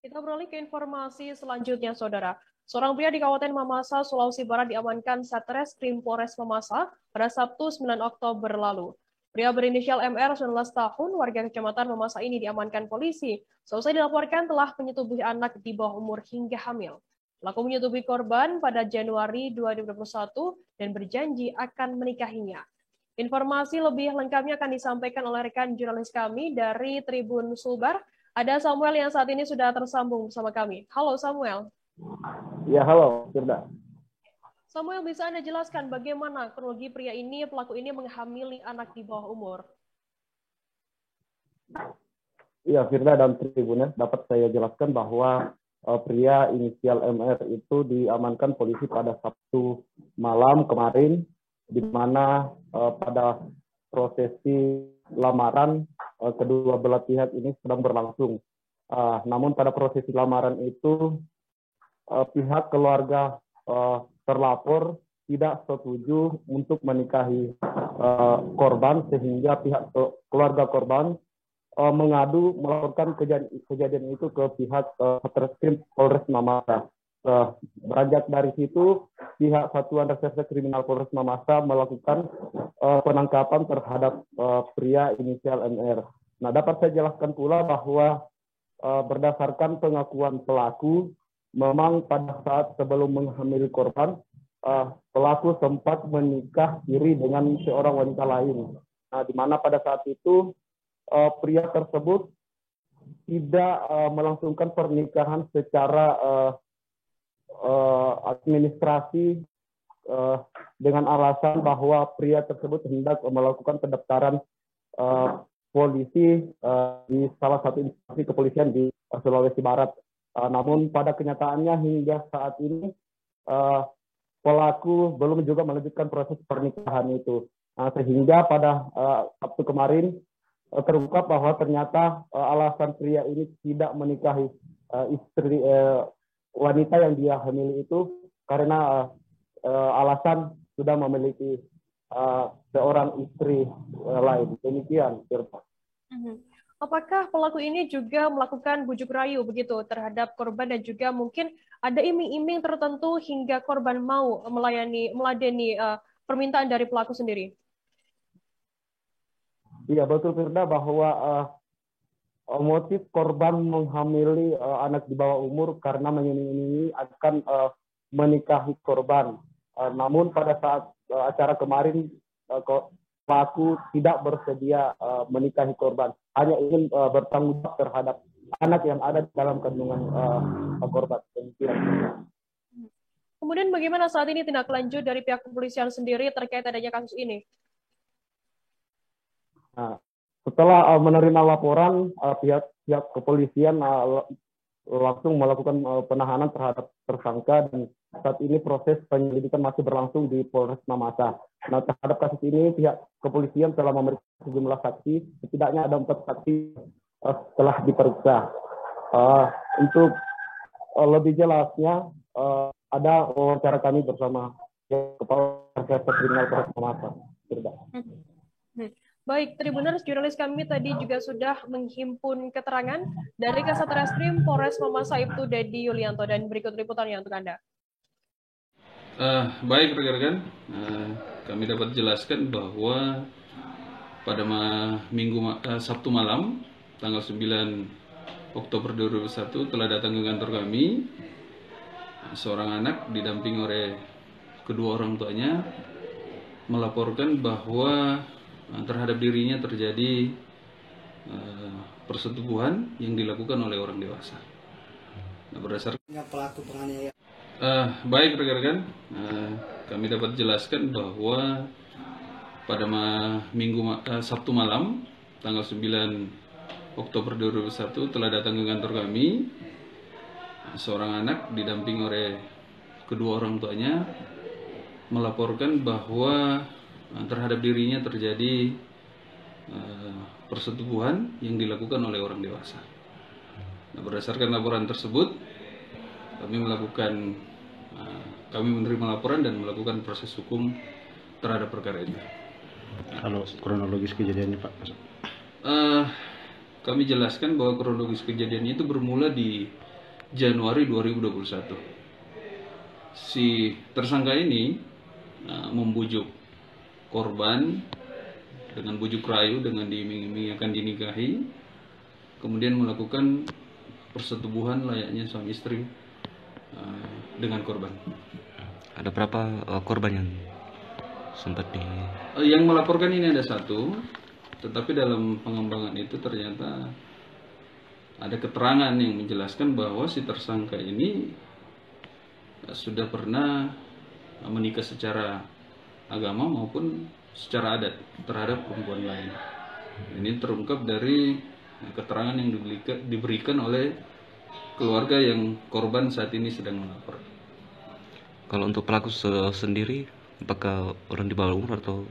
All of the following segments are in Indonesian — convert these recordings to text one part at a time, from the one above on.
Kita beralih ke informasi selanjutnya, Saudara. Seorang pria di Kabupaten Mamasa, Sulawesi Barat diamankan Satreskrim Polres Mamasa pada Sabtu 9 Oktober lalu. Pria berinisial MR, 19 tahun, warga Kecamatan Mamasa ini diamankan polisi. Selesai dilaporkan telah menyetubuhi anak di bawah umur hingga hamil. Pelaku menyetubuhi korban pada Januari 2021 dan berjanji akan menikahinya. Informasi lebih lengkapnya akan disampaikan oleh rekan jurnalis kami dari Tribun Sulbar. Ada Samuel yang saat ini sudah tersambung bersama kami. Halo Samuel. Ya, halo, Firda. Samuel, bisa Anda jelaskan bagaimana kronologi pria ini, pelaku ini menghamili anak di bawah umur? Ya, Firda dan Tribunnya, dapat saya jelaskan bahwa pria inisial MR itu diamankan polisi pada Sabtu malam kemarin, di mana pada prosesi lamaran kedua belah pihak ini sedang berlangsung. Namun pada prosesi lamaran itu pihak keluarga terlapor tidak setuju untuk menikahi korban, sehingga pihak keluarga korban mengadu melaporkan kejadian itu ke pihak Satreskrim Polres Mamasa. Beranjak dari situ, pihak Satuan Reserse Kriminal Polres Mamasa melakukan penangkapan terhadap pria inisial MR. Nah, dapat saya jelaskan pula bahwa berdasarkan pengakuan pelaku, memang pada saat sebelum menghamili korban, pelaku sempat menikah siri dengan seorang wanita lain. Nah, di mana pada saat itu pria tersebut tidak melangsungkan pernikahan secara administrasi dengan alasan bahwa pria tersebut hendak melakukan pendaftaran polisi di salah satu instansi kepolisian di Sulawesi Barat. Namun pada kenyataannya hingga saat ini pelaku belum juga melanjutkan proses pernikahan itu. Sehingga pada Sabtu kemarin terungkap bahwa ternyata alasan pria ini tidak menikahi istri wanita yang dia hamili itu karena alasan sudah memiliki seorang istri lain. Demikian, Firda. Apakah pelaku ini juga melakukan bujuk rayu begitu terhadap korban dan juga mungkin ada iming-iming tertentu hingga korban mau meladeni permintaan dari pelaku sendiri? Iya, betul, Firda, bahwa motif korban menghamili anak di bawah umur karena mengiming-imingi akan menikahi korban. Namun pada saat acara kemarin pelaku tidak bersedia menikahi korban, hanya ingin bertanggung jawab terhadap anak yang ada di dalam kandungan korban. Kemudian bagaimana saat ini tindak lanjut dari pihak kepolisian sendiri terkait adanya kasus ini? Nah, setelah menerima laporan, pihak kepolisian langsung melakukan penahanan terhadap tersangka, dan saat ini proses penyelidikan masih berlangsung di Polres Mamasa. Nah, terhadap kasus ini pihak kepolisian telah memeriksa sejumlah saksi, setidaknya ada 4 saksi telah diperiksa. Untuk lebih jelasnya ada wawancara kami bersama Kepala Reserse Kriminal Polres Mamasa. Baik, Tribuners, jurnalis kami tadi juga sudah menghimpun keterangan dari Kasat Reskrim Polres Mamasa Ibtu Dedi Yulianto, dan berikut liputannya untuk Anda. Baik rekan-rekan, kami dapat jelaskan bahwa pada Sabtu malam tanggal 9 Oktober 2021 telah datang ke kantor kami seorang anak didampingi oleh kedua orang tuanya melaporkan bahwa terhadap dirinya terjadi persetubuhan yang dilakukan oleh orang dewasa. Nah, berdasarkan pelaku penganiayaan. Baik rekan-rekan, kami dapat jelaskan bahwa pada Sabtu malam tanggal 9 Oktober 2021 telah datang ke kantor kami seorang anak didampingi oleh kedua orang tuanya melaporkan bahwa terhadap dirinya terjadi persetubuhan yang dilakukan oleh orang dewasa. Nah, berdasarkan laporan tersebut, kami menerima laporan dan melakukan proses hukum terhadap perkara ini. Kalau kronologis kejadiannya, Pak? Kami jelaskan bahwa kronologis kejadiannya itu bermula di Januari 2021. Si tersangka ini membujuk korban dengan bujuk rayu, dengan diiming-imingi akan dinikahi, kemudian melakukan persetubuhan layaknya suami istri dengan korban. Ada berapa korban yang sempat Yang melaporkan ini ada satu, tetapi dalam pengembangan itu ternyata ada keterangan yang menjelaskan bahwa si tersangka ini sudah pernah menikah secara agama maupun secara adat terhadap perempuan lain. Ini terungkap dari keterangan yang diberikan oleh keluarga yang korban saat ini sedang melapor. Kalau untuk pelaku sendiri, apakah orang di bawah umur atau?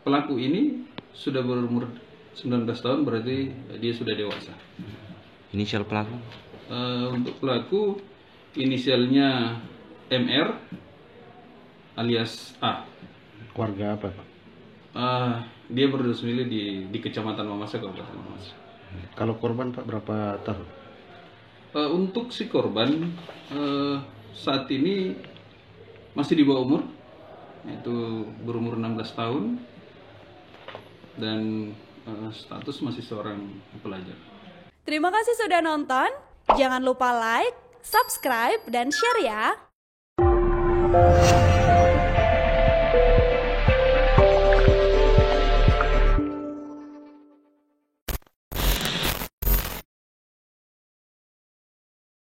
Pelaku ini sudah berumur 19 tahun, berarti dia sudah dewasa. Inisial pelaku? Untuk pelaku, inisialnya MR alias A. Warga apa, Pak? Dia berdomisili di Kecamatan Mamasa, Kabupaten Mamasa. Kalau korban, Pak, berapa tahun? Untuk si korban saat ini masih di bawah umur, yaitu berumur 16 tahun dan status masih seorang pelajar. Terima kasih sudah nonton. Jangan lupa like, subscribe, dan share ya.